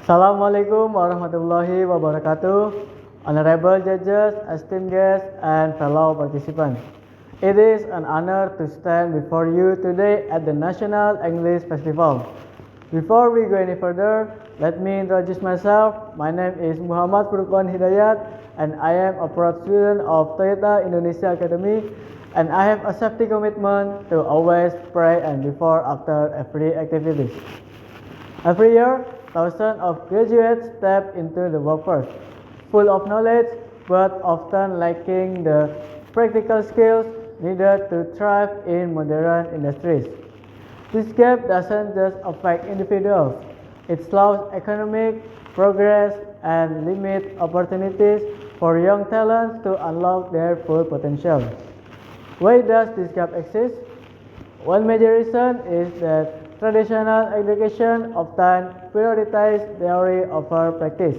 Assalamualaikum warahmatullahi wabarakatuh, honorable judges, esteemed guests, and fellow participants. It is an honor to stand before you today at the National English Festival. Before we go any further, let me introduce myself. My name is Muhammad Furqan Hidayat, and I am a proud student of Toyota Indonesia Academy, and I have a safety commitment to always pray and before after every activity. Every year, thousands of graduates step into the workforce, full of knowledge but often lacking the practical skills needed to thrive in modern industries. This gap doesn't just affect individuals, it slows economic progress and limits opportunities for young talents to unlock their full potential. Why does this gap exist? One major reason is that traditional education often prioritizes theory over practice.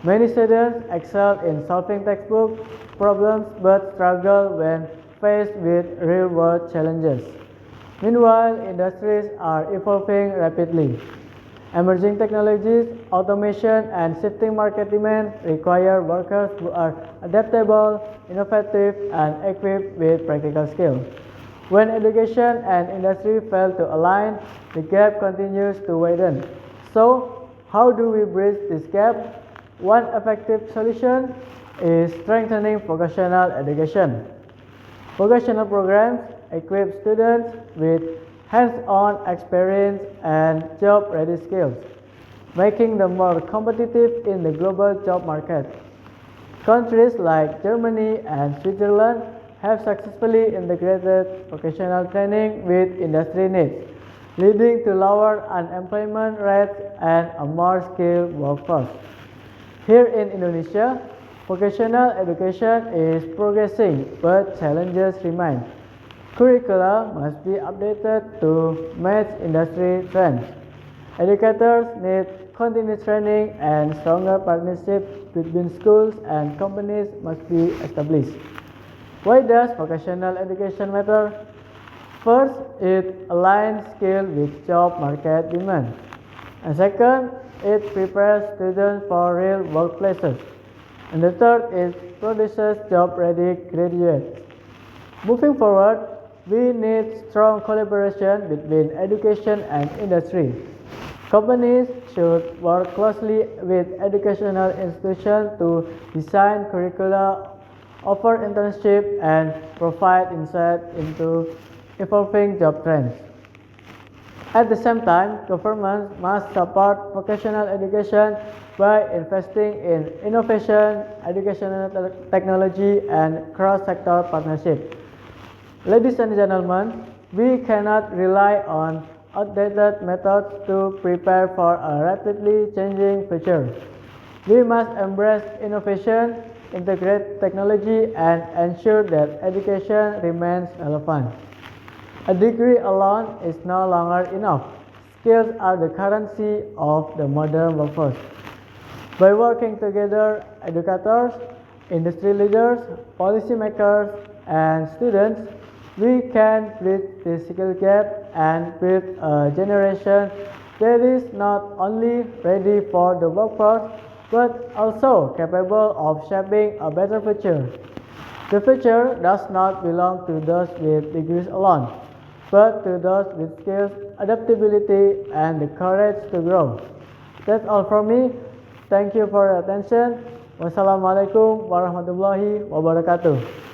Many students excel in solving textbook problems but struggle when faced with real-world challenges. Meanwhile, industries are evolving rapidly. Emerging technologies, automation, and shifting market demand require workers who are adaptable, innovative, and equipped with practical skills. When education and industry fail to align, the gap continues to widen. So, how do we bridge this gap? One effective solution is strengthening vocational education. Vocational programs equip students with hands-on experience and job-ready skills, making them more competitive in the global job market. Countries like Germany and Switzerland have successfully integrated vocational training with industry needs, leading to lower unemployment rates and a more skilled workforce. Here in Indonesia, vocational education is progressing, but challenges remain. Curricula must be updated to match industry trends. Educators need continuous training and stronger partnerships between schools and companies must be established. Why does vocational education matter? First, it aligns skill with job market demand. And second, it prepares students for real workplaces. And the third is produces job-ready graduates. Moving forward, we need strong collaboration between education and industry. Companies should work closely with educational institutions to design curricula, offer internship, and provide insight into evolving job trends. At the same time, governments must support vocational education by investing in innovation, educational technology, and cross-sector partnership. Ladies and gentlemen, we cannot rely on outdated methods to prepare for a rapidly changing future. We must embrace innovation, integrate technology, and ensure that education remains relevant. A degree alone is no longer enough. Skills are the currency of the modern workforce. By working together, educators, industry leaders, policymakers, and students, we can bridge the skill gap and build a generation that is not only ready for the workforce but also capable of shaping a better future. The future does not belong to those with degrees alone, but to those with skills, adaptability, and the courage to grow. That's all from me. Thank you for your attention. Wassalamualaikum warahmatullahi wabarakatuh.